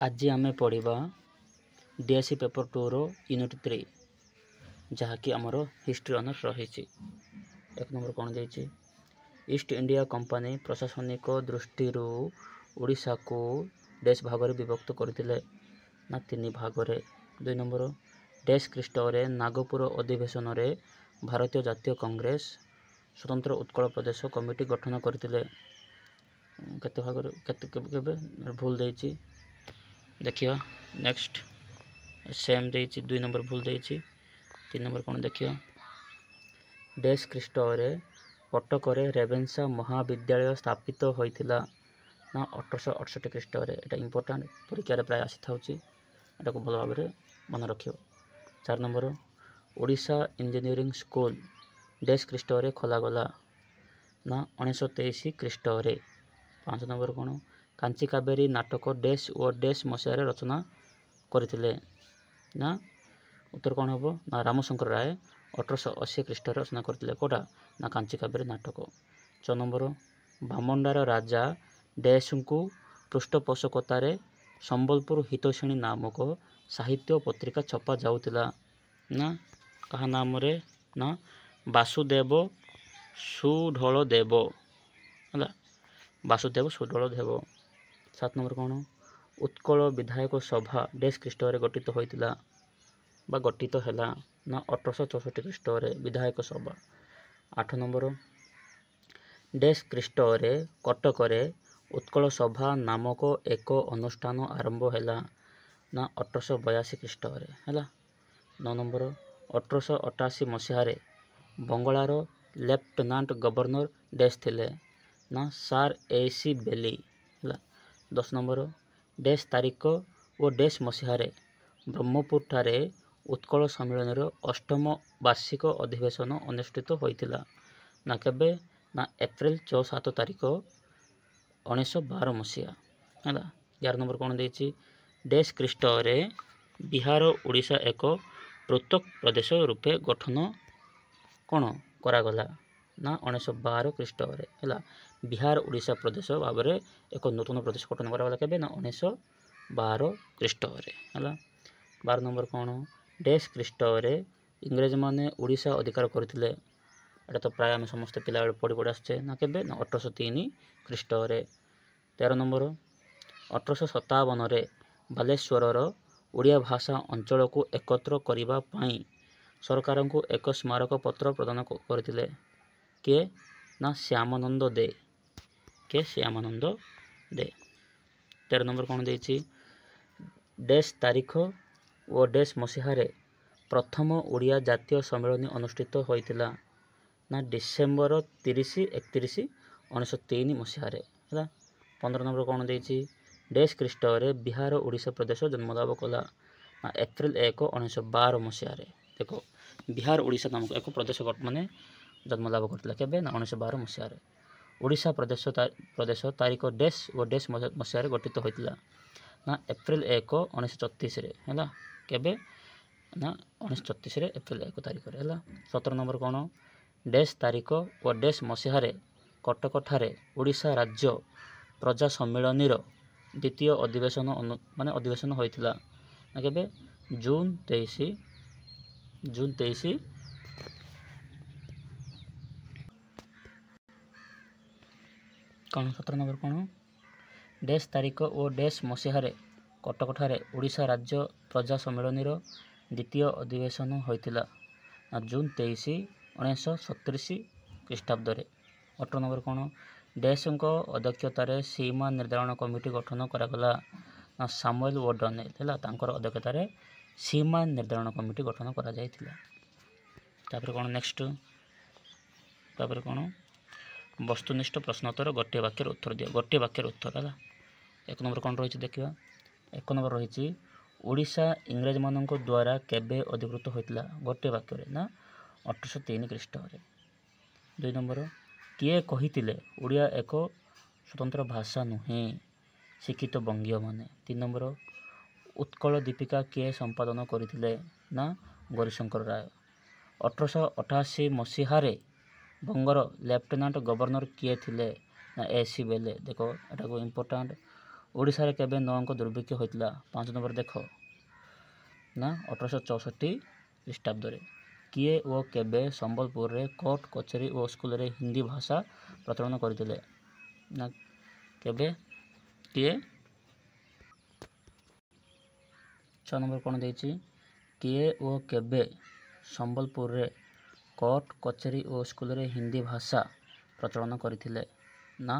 आज आम पढ़ा डीएससी पेपर 2 रो यूनिट 3 जहाँकि आमर हिस्ट्री ऑनर्स रही। एक नंबर कौन दे ईस्ट इंडिया कंपनी प्रशासनिक दृष्टि ओडिशा को देश भाग में विभक्त करते ना 3 भाग में। 2 नंबर देश ख्रीष्ट नागपुर अधिवेशन में भारतीय जातीय कांग्रेस स्वतंत्र उत्कल प्रदेश कमिटी गठन करते केते भाग केते भूल देछि देखिए। नेक्स्ट सेम देछि 2 नंबर भूल देछि। 3 नंबर कौन देखिए देश ख्रीष्ट कटक रेवेन्सा महाविद्यालय स्थापित होइथिला ना 1868 ख्रीष्ट। एटा इंपोर्टेंट परीक्षा प्राय आसी थाउची एटा को भल भाव मन रखियो। 4 नंबर ओडिशा इंजीनियरिंग स्कूल देश ख्रीष्ट खोला गला ना 1923 ख्रीष्ट। 5 नंबर कौन कांची कावेरी नाटक डैश और डैश मसीह रचना करथिले ना उत्तर कौन हम ना रामशंकर राय 1880 ख्रीष्ट रचना करथिले कोटा ना कांची कावेरी नाटक। 6 नंबर भामंडार राजा डैश को पृष्ठपोषकतार संबलपुर हितैषिणी नामक साहित्य पत्रिका छपा जाउतिला ना कहा नाम रे ना वासुदेव सुढल देव है वासुदेव सुढल देव। 7 नंबर कौन उत्कल विधायक सभा डैश ख्रीष्ट गठित होइतिला बा गठित हैला ना 1864 ख्रीष्ट विधायक सभा। 8 नंबर डैश ख्रीष्ट कटक उत्कल सभा नामक एक अनुष्ठान आरंभ हैला ना 1882 ख्रीष्ट है। 9 नंबर 1888 मसीह बंगलार लेफ्टिनेंट गवर्नर डैश थिले ना सार एसी बेली है। 10 नंबर डैश तारीख और डैश मसीह ब्रह्मपुर ठारे उत्कल सम्मेलन 8म वार्षिक अधिवेशन अनुष्ठित होइतिला ना केबे ना एप्रिल 7 तारीख 1912 मसीहा है। 11 नंबर कौन देछि डैश ख्रीष्ट बिहार ओडिशा एक पृथक प्रदेश रूपे गठन कौन करागला ना 1912 ख्रीष्ट है। बिहार ओडिशा प्रदेश भाव में एक नूतन प्रदेश गठन करागला केबे ना 1912 ख्रीष्ट है। 12 नंबर कौन डैश ख्रीष्ट इंग्रेज माने ओडिशा अधिकार करथिले एटा तो प्राय आम समस्त पिला पढ़ी पढ़ी आसचे ना केबे ना 1803 ख्रीष्ट। 13 नंबर 1857 बालेश्वर ओडिया भाषा अंचल को एकत्र करिबा पाई सरकार को एक स्मारक पत्र प्रदान करथिले के ना श्यामानंद दे के श्यामानंद दे। 13 नंबर कौन देछि डैश तारीख और डैश मसीह प्रथम ओडिया जातीय सम्मेलन अनुष्ठित होइतिला ना डिसेम्बर 30-31 1903 मसीह है। 15 नंबर कौन देछि डैश ख्रीष्ट बिहार ओडिशा प्रदेश जन्मलाभ कला ना एप्रिल 1 1912 मसीह। देखो बिहार ओडिशा नामक एक प्रदेश माने जन्मलाभ करथिला केबे ना 1912 मसीह। ओडिशा प्रदेश तारीख डैश और डैश मसीह गठित होइतिला ना एप्रिल 1 1934 है केबे ना 1934 एप्रिल 1 तारीख है। 17 नंबर कौन डैश तारीख और डैश मसीह कटक ठारे ओडिशा राज्य प्रजा सम्मेलन द्वितीय अधिवेशन माने अधिवेशन होइतिला ना केबे जून 23 कौन। 17 नंबर कौन डैश तारीख और डैश मसीह कटक ठारे ओडिशा राज्य प्रजा सम्मेलन द्वितीय अधिवेशन होइतिला ना जून 23 1937 ख्रीष्टाब्द। 18 नंबर कौन डैश अध्यक्षतार सीमा निर्धारण कमिटी गठन करागला ना सामुएल वोडनेल है तांकर अध्यक्षतार सीमा निर्धारण कमिटी गठन करा जायतिला। तापर कौन नेक्स्ट तापर कौन वस्तुनिष्ठ प्रश्नोत्तर गोटे वाक्य उत्तर दिया गोटे वाक्य उत्तर है। 1 नंबर कौन रही देखिए 1 नंबर रही ओडिशा इंग्रेज मानक द्वारा केबे अधिकृत होइतिला गोटे वाक्य ना 1803 ख्रीष्ट। 2 नंबर किए कहितिले ओडिया एक स्वतंत्र भाषा नुहे शिक्षित बंगीय माने। 3 नंबर उत्कल दीपिका किए संपादन करथिले ना गौरीशंकर राय। 1888 मसीह बंगर लेफ्टिनेंट गवर्नर किए थिले ना एसी बेले। देखो एटा को इम्पोर्टेंट ଓଡ଼ିଶାରେ କେବେ 9 ଅଙ୍କ ଦୁର୍ଭିକ୍ଷ ହୋଇଥିଲା? 5 ନମ୍ବର ଦେଖ ନା 1864 ଖ୍ରୀଷ୍ଟାବ୍ଦରେ। କିଏ ଓ କେବେ ସମ୍ବଲପୁରରେ କୋର୍ଟ କଚେରୀ ଓ ସ୍କୁଲରେ ହିନ୍ଦୀ ଭାଷା ପ୍ରଚଳନ କରିଥିଲେ? ନା କେବେ କିଏ? 6 ନମ୍ବର କ'ଣ ଦେଇଛି? କିଏ ଓ କେବେ ସମ୍ବଲପୁରରେ କୋର୍ଟ କଚେରୀ ଓ ସ୍କୁଲରେ ହିନ୍ଦୀ ଭାଷା ପ୍ରଚଳନ କରିଥିଲେ? ନା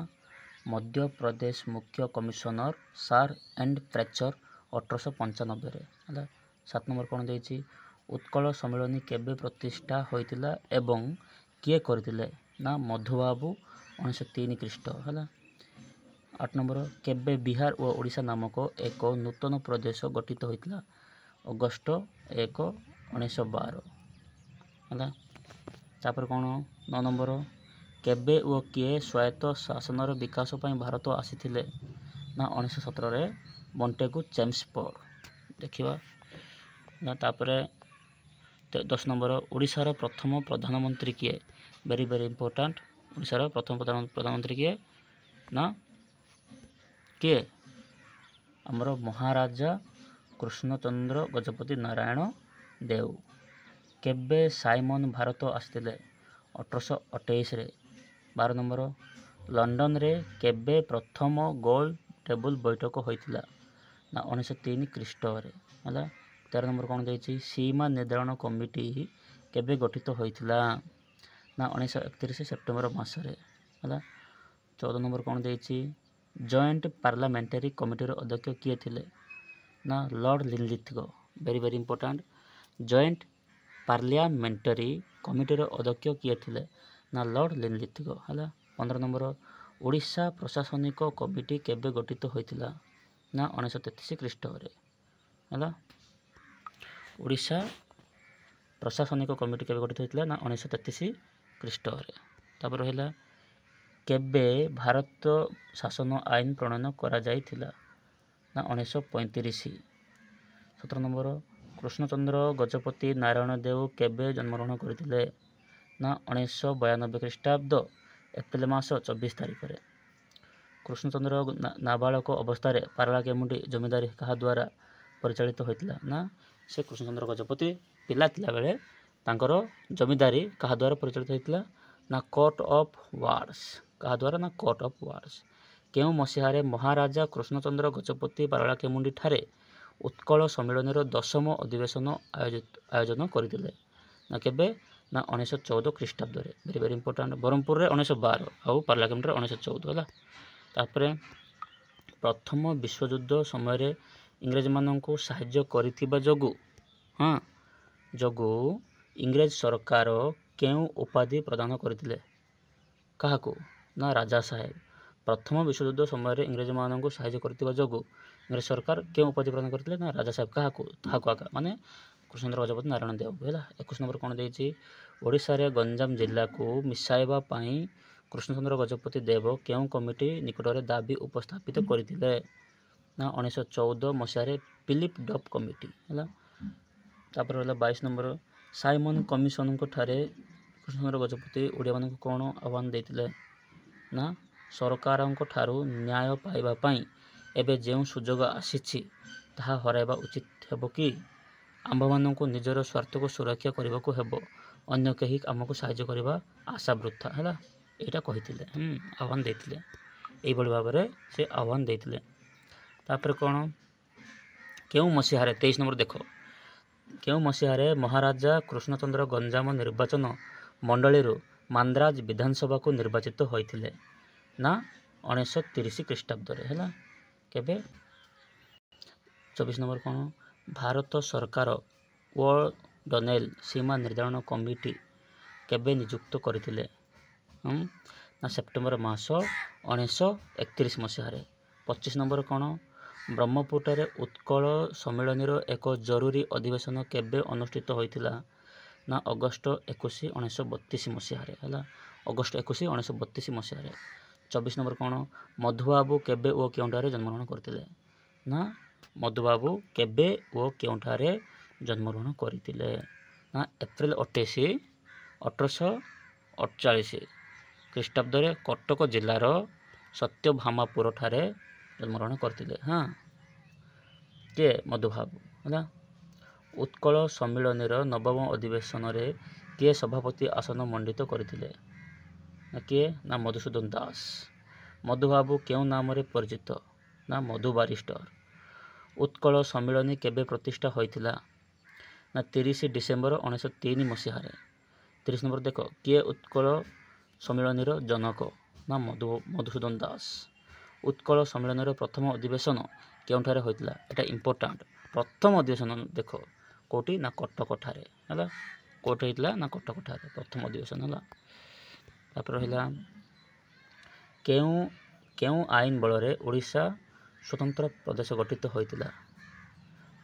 ମଧ୍ୟପ୍ରଦେଶ ମୁଖ୍ୟ କମିଶନର ସାର୍ ଏଣ୍ଡ ପ୍ରେଚର 1895ରେ ହେଲା। 7 ନମ୍ବର କ'ଣ ଦେଇଛି? ଉତ୍କଳ ସମ୍ମିଳନୀ କେବେ ପ୍ରତିଷ୍ଠା ହୋଇଥିଲା ଏବଂ କିଏ କରିଥିଲେ? ନା ମଧୁବାବୁ 1903 ଖ୍ରୀଷ୍ଟ ହେଲା। 8 ନମ୍ବର କେବେ ବିହାର ଓ ଓଡ଼ିଶା ନାମକ ଏକ ନୂତନ ପ୍ରଦେଶ ଗଠିତ ହୋଇଥିଲା? ଅଗଷ୍ଟ 1, 1912 ହେଲା। ତାପରେ କ'ଣ 9 ନମ୍ବର କେବେ ଓ କିଏ ସ୍ୱାୟତ୍ତ ଶାସନର ବିକାଶ ପାଇଁ ଭାରତ ଆସିଥିଲେ? ନା 1917ରେ ମଣ୍ଟେଗୁ ଚେମ୍ସଫୋର୍ଡ। ଦେଖିବା ନା ତାପରେ 10 ନମ୍ବର ଓଡ଼ିଶାର ପ୍ରଥମ ପ୍ରଧାନମନ୍ତ୍ରୀ କିଏ? Very important. ଓଡ଼ିଶାର ପ୍ରଥମ ପ୍ରଧାନମନ୍ତ୍ରୀ କିଏ? ନା କିଏ? ଆମର ମହାରାଜା କୃଷ୍ଣଚନ୍ଦ୍ର ଗଜପତି ନାରାୟଣ ଦେଉ। କେବେ ସାଇମନ ଭାରତ ଆସିଥିଲେ? 1828ରେ। 12 ନମ୍ବର ଲଣ୍ଡନରେ କେବେ ପ୍ରଥମ ଗୋଲ ଟେବୁଲ ବୈଠକ ହୋଇଥିଲା? ନା 1903 ଖ୍ରୀଷ୍ଟରେ ହେଲା। 13 ନମ୍ବର କ'ଣ ଦେଇଛି? ସୀମା ନିର୍ଦ୍ଧାରଣ କମିଟି କେବେ ଗଠିତ ହୋଇଥିଲା? ନା 1931 ସେପ୍ଟେମ୍ବର ମାସରେ ହେଲା। 14 ନମ୍ବର କ'ଣ ଦେଇଛି? ଜଏଣ୍ଟ ପାର୍ଲାମେଣ୍ଟାରୀ କମିଟିର ଅଧ୍ୟକ୍ଷ କିଏ ଥିଲେ? ନା lord Linlithgow. Very important. Joint parliamentary କମିଟିର ଅଧ୍ୟକ୍ଷ କିଏ ଥିଲେ? ନା ଲର୍ଡ଼ ଲିନଲିଥଗୋ ହେଲା। 15 ନମ୍ବର ଓଡ଼ିଶା ପ୍ରଶାସନିକ କମିଟି କେବେ ଗଠିତ ହୋଇଥିଲା? ନା 1933 ଖ୍ରୀଷ୍ଟରେ ହେଲା। ଓଡ଼ିଶା ପ୍ରଶାସନିକ କମିଟି କେବେ ଗଠିତ ହୋଇଥିଲା? ନା 1933 ଖ୍ରୀଷ୍ଟରେ। ତାପରେ ରହିଲା କେବେ ଭାରତ ଶାସନ ଆଇନ ପ୍ରଣୟନ କରାଯାଇଥିଲା? ନା 1935। 17 ନମ୍ବର କୃଷ୍ଣଚନ୍ଦ୍ର ଗଜପତି ନାରାୟଣ ଦେଉ କେବେ ଜନ୍ମଗ୍ରହଣ କରିଥିଲେ? ନା 1992 ଖ୍ରୀଷ୍ଟାବ୍ଦ ଏପ୍ରିଲ ମାସ 24 ତାରିଖରେ। କୃଷ୍ଣଚନ୍ଦ୍ର ନାବାଳକ ଅବସ୍ଥାରେ ପାରଳାଖେମୁଣ୍ଡି ଜମିଦାରୀ କାହା ଦ୍ୱାରା ପରିଚାଳିତ ହୋଇଥିଲା? ନା ସେ କୃଷ୍ଣଚନ୍ଦ୍ର ଗଜପତି ପିଲା ଥିଲାବେଳେ ତାଙ୍କର ଜମିଦାରୀ କାହା ଦ୍ୱାରା ପରିଚାଳିତ ହୋଇଥିଲା? ନା କୋର୍ଟ ଅଫ୍ ୱାର୍ଡସ। କାହା ଦ୍ୱାରା? ନା କୋର୍ଟ ଅଫ୍ ୱାର୍ଡସ। କେଉଁ ମସିହାରେ ମହାରାଜା କୃଷ୍ଣଚନ୍ଦ୍ର ଗଜପତି ପାରଳାଖେମୁଣ୍ଡି ଠାରେ ଉତ୍କଳ ସମ୍ମିଳନୀର 10ମ ଅଧିବେଶନ ଆୟୋଜନ କରିଥିଲେ? ନା କେବେ? ନା 1914 ଖ୍ରୀଷ୍ଟାବ୍ଦରେ। Very important. ବ୍ରହ୍ମପୁରରେ 1912 ଆଉ ପାରଳାଖେମୁଣ୍ଡିରେ 1914 ହେଲା। ତାପରେ ପ୍ରଥମ ବିଶ୍ୱଯୁଦ୍ଧ ସମୟରେ ଇଂରେଜମାନଙ୍କୁ ସାହାଯ୍ୟ କରିଥିବା ଯୋଗୁଁ ଇଂରେଜ ସରକାର କେଉଁ ଉପାଧି ପ୍ରଦାନ କରିଥିଲେ? କାହାକୁ? ନା ରାଜା ସାହେବ। ପ୍ରଥମ ବିଶ୍ୱଯୁଦ୍ଧ ସମୟରେ ଇଂରେଜମାନଙ୍କୁ ସାହାଯ୍ୟ କରିଥିବା ଯୋଗୁଁ ଇଂରେଜ ସରକାର କେଉଁ ଉପାଧି ପ୍ରଦାନ କରିଥିଲେ? ନା ରାଜା ସାହେବ। କାହାକୁ? ମାନେ କୃଷ୍ଣଚନ୍ଦ୍ର ଗଜପତି ନାରାୟଣ ଦେଉ ହେଲା। 21 ନମ୍ବର କ'ଣ ଦେଇଛି? ଓଡ଼ିଶାରେ ଗଞ୍ଜାମ ଜିଲ୍ଲାକୁ ମିଶାଇବା ପାଇଁ କୃଷ୍ଣଚନ୍ଦ୍ର ଗଜପତି ଦେବ କେଉଁ କମିଟି ନିକଟରେ ଦାବି ଉପସ୍ଥାପିତ କରିଥିଲେ? ନା 1914 ମସିହାରେ ଫିଲିପ ଡଫ୍ କମିଟି ହେଲା। ତାପରେ ରହିଲା 22 ନମ୍ବର ସାଇମନ କମିଶନଙ୍କ ଠାରେ କୃଷ୍ଣଚନ୍ଦ୍ର ଗଜପତି ଓଡ଼ିଆମାନଙ୍କୁ କ'ଣ ଆହ୍ୱାନ ଦେଇଥିଲେ? ନା ସରକାରଙ୍କ ଠାରୁ ନ୍ୟାୟ ପାଇବା ପାଇଁ ଏବେ ଯେଉଁ ସୁଯୋଗ ଆସିଛି ତାହା ହରାଇବା ଉଚିତ ହେବ କି? ଆମ୍ଭମାନଙ୍କୁ ନିଜର ସ୍ୱାର୍ଥକୁ ସୁରକ୍ଷା କରିବାକୁ ହେବ। ଅନ୍ୟ କେହି ଆମକୁ ସାହାଯ୍ୟ କରିବା ଆଶା ବୃଥା ହେଲା। ଏଇଟା କହିଥିଲେ ଆହ୍ୱାନ ଦେଇଥିଲେ। ଏଇଭଳି ଭାବରେ ସେ ଆହ୍ୱାନ ଦେଇଥିଲେ। ତାପରେ କ'ଣ କେଉଁ ମସିହାରେ 23 ନମ୍ବର ଦେଖ କେଉଁ ମସିହାରେ ମହାରାଜା କୃଷ୍ଣଚନ୍ଦ୍ର ଗଞ୍ଜାମ ନିର୍ବାଚନ ମଣ୍ଡଳୀରୁ ମାନ୍ଦ୍ରାଜ ବିଧାନସଭାକୁ ନିର୍ବାଚିତ ହୋଇଥିଲେ? ନା 1930 ଖ୍ରୀଷ୍ଟାବ୍ଦରେ ହେଲା। କେବେ? 24 ନମ୍ବର କ'ଣ ଭାରତ ସରକାର ଓଡନେଲ ସୀମା ନିର୍ଦ୍ଧାରଣ କମିଟି କେବେ ନିଯୁକ୍ତ କରିଥିଲେ? ନା ସେପ୍ଟେମ୍ବର ମାସ 1931 ମସିହାରେ। 25 ନମ୍ବର କ'ଣ ବ୍ରହ୍ମପୁରଠାରେ ଉତ୍କଳ ସମ୍ମିଳନୀର ଏକ ଜରୁରୀ ଅଧିବେଶନ କେବେ ଅନୁଷ୍ଠିତ ହୋଇଥିଲା? ନା ଅଗଷ୍ଟ 21, 1932 ମସିହାରେ ହେଲା। ଅଗଷ୍ଟ 21, 1932 ମସିହାରେ। 24 ନମ୍ବର କ'ଣ ମଧୁବାବୁ କେବେ ଓ କେଉଁଠାରେ ଜନ୍ମଗ୍ରହଣ କରିଥିଲେ? ନା ମଧୁବାବୁ କେବେ ଓ କେଉଁଠାରେ ଜନ୍ମଗ୍ରହଣ କରିଥିଲେ? ନା ଏପ୍ରିଲ 28, 1848 ଖ୍ରୀଷ୍ଟାବ୍ଦରେ କଟକ ଜିଲ୍ଲାର ସତ୍ୟଭାମାପୁର ଠାରେ जन्मग्रहण करते। हाँ किए मधुबाबू है। उत्कल सम्मिलनी नवम अधिवेशन रे किए सभापति आसन मंडित करते किए ना मधुसूदन दास। मधुबाबू क्यों नाम रे परिचित ना मधु बारिस्टर। उत्कल सम्मिलनी केबे प्रतिष्ठा होइथिला ना 30 डिसेम्बर 1903 मसीह। 30 नंबर देख किए उत्कल सम्मिलनी जनक ना मधुसूदन दास। उत्कल सम्मिलनी प्रथम अधिवेशन केउठारे होइथिला एटा इंपोर्टेंट। प्रथम अधिवेशन देख कोटी ना कटक ठारे है। कोटी होइथिला ना कटक ठारे प्रथम अधिवेशन है। तापर रहिला केउ आईन बल रे ओडिशा स्वतंत्र प्रदेश गठित होइथिला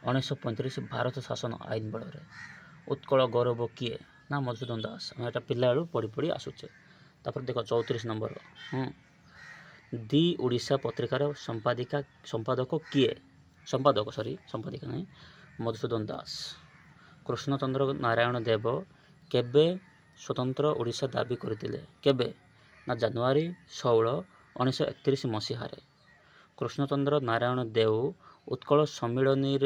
1935 भारत शासन आईन बल रे। उत्कल गौरव किए ना मधुसूदन दास। हम एटा पिला बेलू पढ़ी पढ़ी आसुचे। तापर देख 34 नंबर दी ओडिशा पत्रिकार संपादक किए संपादिका नहीं मधुसूदन दास। कृष्णचंद्र नारायण देव केबे स्वतंत्र ओडिशा दाबी करथिले केबे ना जनवरी 16 1931 मसीह। कृष्णचंद्र नारायण देव उत्कल सम्मिलनी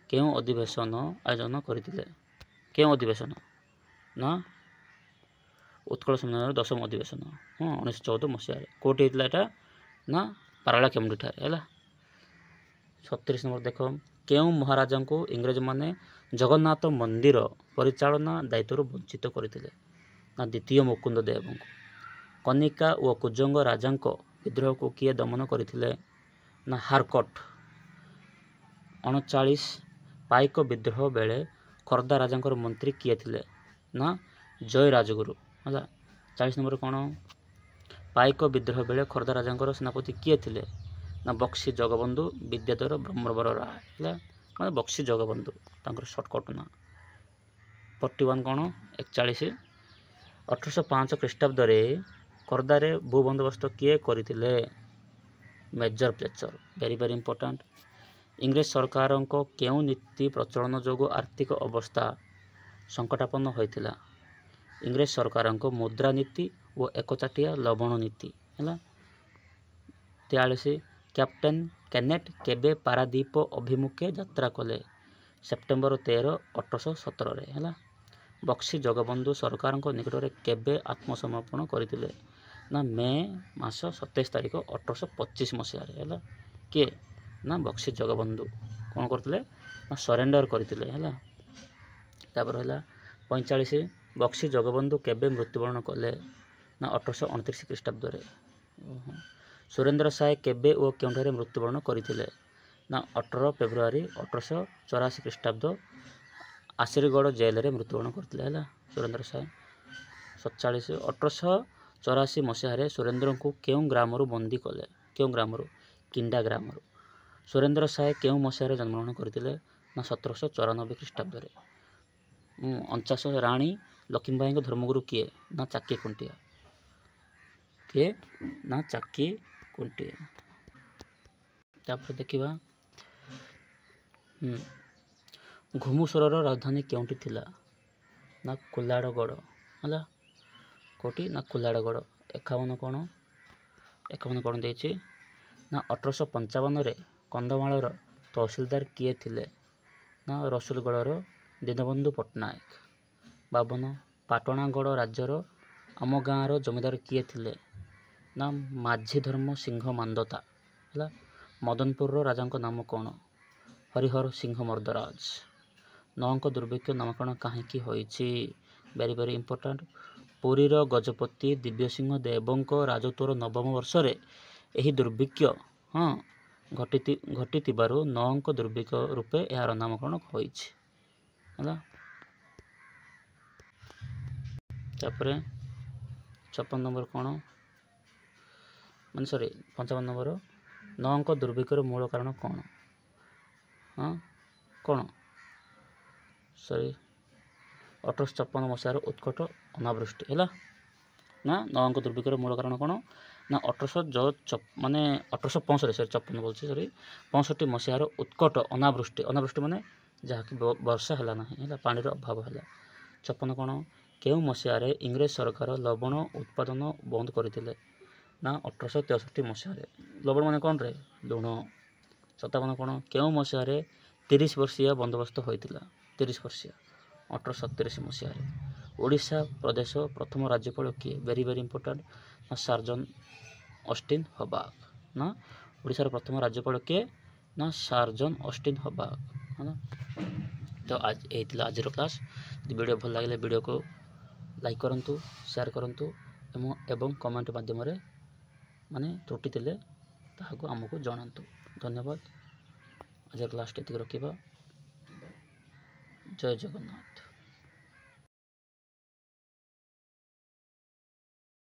केउं अधिवेशन आयोजन करथिले केउं अधिवेशन ना उत्कल सम्मिलन 10म अधिवेशन 1914 मसीह। कोटी होइथिला एटा ना पाराला केमुंडी ठारे है। 36 नंबर देख केउं महाराजा को इंग्रज माने जगन्नाथ मंदिर परिचालना दायित्व वंचित करथिले ना द्वितीय मुकुंद देव को। कनिका और कुजंग राजा विद्रोह को किए दमन करथिले ना हारकोट। 39 पाइक विद्रोह बेले खर्दा राजा मंत्री किए थिले ना जय राजगुरु है। 40 नंबर कौन पाइक विद्रोह बेले खर्दा राजा सेनापति किए थिले ना बक्सी जगबंधु विद्याधर ब्रह्मवर राय है। मतलब बक्सी जगबंधु तांकर शॉर्टकट ना। 41 कौन 41 1805 ख्रीष्टाब्द रे खर्दारे भू बंदोबस्त किए करथिले मेजर प्लेचर। Very very important. इंग्रेज सरकार को केउं नीति प्रचलन जोगु आर्थिक अवस्था संकटापन्न होइथिला। इंग्रेज सरकार को मुद्रा नीति और एकचाटिया लवण नीति है। 43 कैप्टेन केनेट केबे पारादीप अभिमुखे यात्रा कले सेप्टेम्बर 13 1817 है। बक्सी जगबंधु सरकार निकट में केबे आत्मसमर्पण करथिले ना मे मास 27 तारिख 1825 मसीह है। किए ना बक्सी जगबंधु कौन करथिले ना सरेंडर करथिले है। तापर है 45 बक्सी जगबंधु केबे मृत्युवरण कले ना 1829 ख्रीष्टाब्द रे। सुरेंद्र साय केबे और केउठारे मृत्युवरण करथिले ना 18 फेब्रुआरी 1884 ख्रीष्टाब्द आशीरगढ़ जेल रे मृत्युवरण करथिले है सुरेंद्र साय। 47 1884 मसीह सुरेंद्र को केउं ग्राम बंदी कले केउं ग्राम किंडा ग्राम। सुरेंद्र साय केउं मसीह जन्मग्रहण करथिले ना 1794 ख्रीष्टाब्द रे। 49 राणी लक्ष्मीबाई धर्मगुरु किए ना चाकी खुंटिया किए ना चाकी खुंटिया। तापर देखिबा घुमुसर राजधानी केउंटी थिला ना कुलाड़गढ़ है। कोटी ना कुलाड़गढ़। 51 कौन देछि ना 1855 रे कंधमाल तहसीलदार किए थिले ना रसुलगढ़ दीनबंधु पट्टनायक। 52 पाटणागढ़ राज्यर आम गाँव जमीदार किए थिले ना माझी धर्म सिंह मांदता है। मदनपुर राजा नाम कौन हरिहर सिंह मर्दराज। नौंक दुर्भिक्ष नामकरण कहीं होइछि very very important. पुरीर Gajapati Dibyasingha देवों राजत्वर 9म वर्ष रे एही दुर्भिक्ष घटी नौंक दुर्भिक्ष रूपे यार नामकरण होइछि है। तापर 56 नंबर कौन मान सॉरी 55 नंबर नौंक दुर्भिक्षर मूल कारण कौन कौन सॉरी 1856 मसीहार उत्कट अनावृष्टि है ना। नौंक दुर्भिक्षर मूल कारण कौन ना 1865 माने 1865 सॉरी 56 बोलছি सॉरी 65 मसीहार उत्कट अनावृष्टि। अनावृष्टि माने जहाँकि वर्षा है ना है पानी अभाव है। 56 कौन केउं मसीहार इंग्रेज सरकार लवण उत्पादन बंद करथिले ନା 1863 ମସିହାରେ। ଲବଣ ମାନେ କ'ଣ ରେ? ଲୁଣ। ଶତାବନ କ'ଣ? କେଉଁ ମସିହାରେ 30 ବର୍ଷିଆ ବନ୍ଦୋବସ୍ତ ହୋଇଥିଲା? 30 ବର୍ଷିଆ 1837 ମସିହାରେ। ଓଡ଼ିଶା ପ୍ରଦେଶ ପ୍ରଥମ ରାଜ୍ୟପାଳ କିଏ? Very very important. ନା ସାର୍ ଜନ୍ ଅଷ୍ଟିନ୍ ହବାଗ। ନା ଓଡ଼ିଶାର ପ୍ରଥମ ରାଜ୍ୟପାଳ କିଏ? ନା ସାର୍ ଜନ୍ ଅଷ୍ଟିନ୍ ହବାଗ। ହେଲା। ତ ଏହି ଥିଲା ଆଜିର କ୍ଲାସ୍। ଯଦି ଭିଡ଼ିଓ ଭଲ ଲାଗିଲେ ଭିଡ଼ିଓକୁ ଲାଇକ୍ କରନ୍ତୁ, ସେୟାର କରନ୍ତୁ ଏବଂ କମେଣ୍ଟ ମାଧ୍ୟମରେ ତ୍ରୁଟି ଥିଲେ ତାହାକୁ ଆମକୁ ଜଣାନ୍ତୁ। ଧନ୍ୟବାଦ। ଆଜିର କ୍ଲାସ୍ଟି ଏତିକି ରଖିବା। ଜୟ ଜଗନ୍ନାଥ।